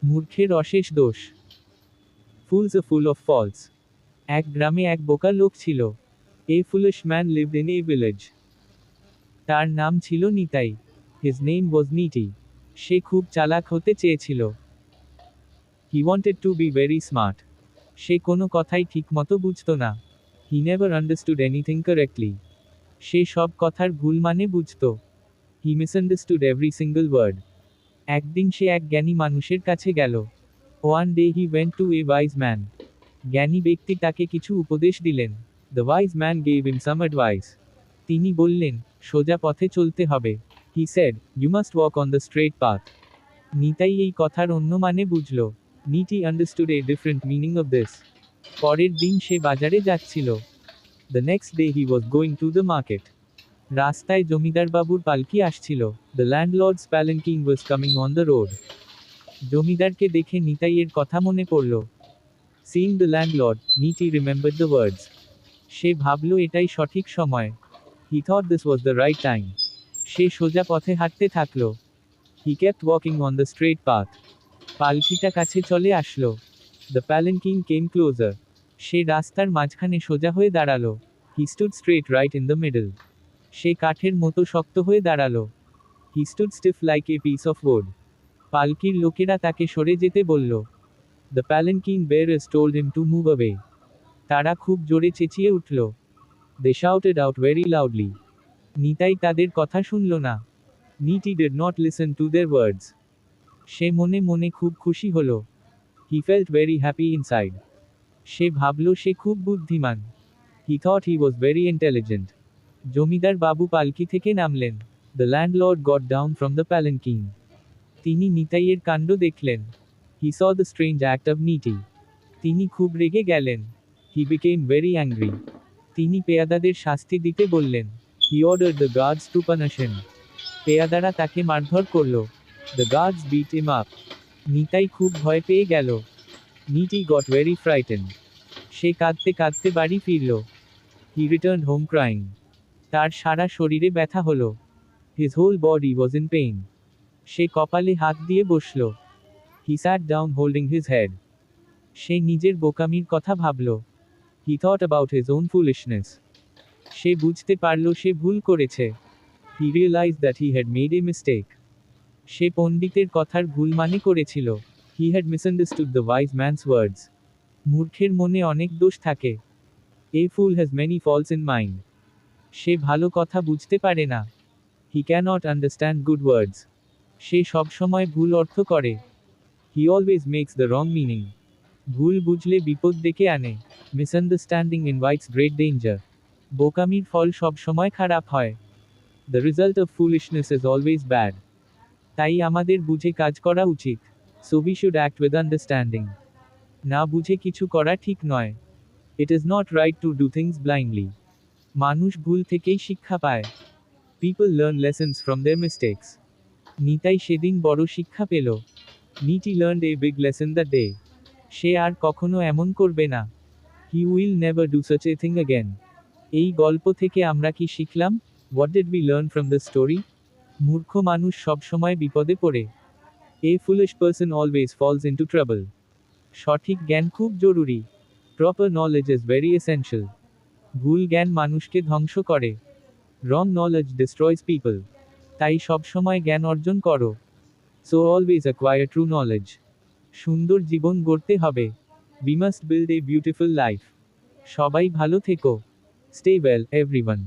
মূর্খের অশেষ দোষ। Fools are full of faults. এক গ্রামে এক বোকা লোক ছিল। A foolish man lived in a village. তার নাম ছিল Nitai. His name was Niti. সে খুব চালাক হতে চেয়েছিল। He wanted to be very smart. সে কোনো কথাই ঠিকমতো বুঝতো না। He never understood anything correctly. সে সব কথার ভুল মানে বুঝত। He misunderstood every single word. একদিন সে এক জ্ঞানী মানুষের কাছে গেল। One day he went to a wise man. জ্ঞানী ব্যক্তি তাকে কিছু উপদেশ দিলেন। The wise man gave him some advice. তিনি বললেন, সোজা পথে চলতে হবে। He said, you must walk on the straight path. Nitai এই কথার অন্য মানে বুঝল। Niti understood a different meaning of this. পরের দিন সে বাজারে যাচ্ছিল। The next day he was going to the market. রাস্তায় জমিদার বাবুর পালকি আসছিল। The landlord's palanquin was coming on the road. জমিদারকে দেখে নিতাইয়ের কথা মনে পড়ল। Seeing the landlord, Niti remembered the words. সে ভাবল এটাই সঠিক সময়। He thought this was the right time. সে সোজা পথে হাঁটতে থাকল। He kept walking on the straight path. পালকিটা কাছে চলে আসলো। The palanquin came closer. সে রাস্তার মাঝখানে সোজা হয়ে দাঁড়ালো। He stood straight right in the middle. সে কাঠের মতো শক্ত হয়ে দাঁড়ালো। He stood stiff like a piece of wood. পালকির লোকেরা তাকে সরে যেতে বলল। The palanquin bearers told him to move away. তারা খুব জোরে চেঁচিয়ে উঠল। They shouted out very loudly. Nitai তাদের কথা শুনল না। Niti did not listen to their words. সে মনে মনে খুব খুশি হল। He felt very happy inside. সে ভাবল সে খুব বুদ্ধিমান। He thought he was very intelligent. জমিদার বাবু পালকি থেকে নামলেন। The landlord got down from the palanquin. তিনি নিতাইয়ের কাণ্ড দেখলেন। He saw the strange act of Niti. তিনি খুব রেগে গেলেন। He became very angry. তিনি পেয়াদাদের শাস্তি দিতে বললেন। He ordered the guards to punish him. পেয়াদারা তাকে মারধর করল। The guards beat him up. Nitai খুব ভয় পেয়ে গেল। Niti got very frightened. সে কাঁদতে কাঁদতে বাড়ি ফিরল। He returned home crying. তার সারা শরীরে ব্যথা হলো। His whole body was in pain. সে কপালে হাত দিয়ে বসল। He sat down holding his head. সে নিজের বোকামির কথা ভাবল। He thought about his own foolishness. সে বুঝতে পারল সে ভুল করেছে। He realized that he had made a mistake. সে পণ্ডিতের কথার ভুল মানে করেছিল। He had misunderstood the wise man's words. মূর্খের মনে অনেক দোষ থাকে। A fool has many faults in mind. সে ভালো কথা বুঝতে পারে না। He cannot understand good words. সে সবসময় ভুল অর্থ করে। He always makes the wrong meaning. ভুল বুঝলে বিপদ ডেকে আনে। Misunderstanding invites great danger. বোকামির ফল সবসময় খারাপ হয়। The result of foolishness is always bad. তাই আমাদের বুঝে কাজ করা উচিত। So we should act with understanding. না বুঝে কিছু করা ঠিক নয়। It is not right to do things blindly. মানুষ ভুল থেকেই শিক্ষা পায়। People learn lessons from their mistakes. Nitai সেদিন বড় শিক্ষা পেল। Niti learned a big lesson that day. সে আর কখনো এমন করবে না। He will never do such a thing again. এই গল্প থেকে আমরা কি শিখলাম? What did we learn from this story? মূর্খ মানুষ সবসময় বিপদে পড়ে। A foolish person always falls into trouble. সঠিক জ্ঞান খুব জরুরি। Proper knowledge is very essential. ভুল জ্ঞান মানুষকে ধ্বংস করে। Wrong knowledge destroys people. তাই সবসময় জ্ঞান অর্জন করো। So always acquire true knowledge. সুন্দর জীবন গড়তে হবে। We must build a beautiful life. সবাই ভালো থেকো। Stay well, everyone.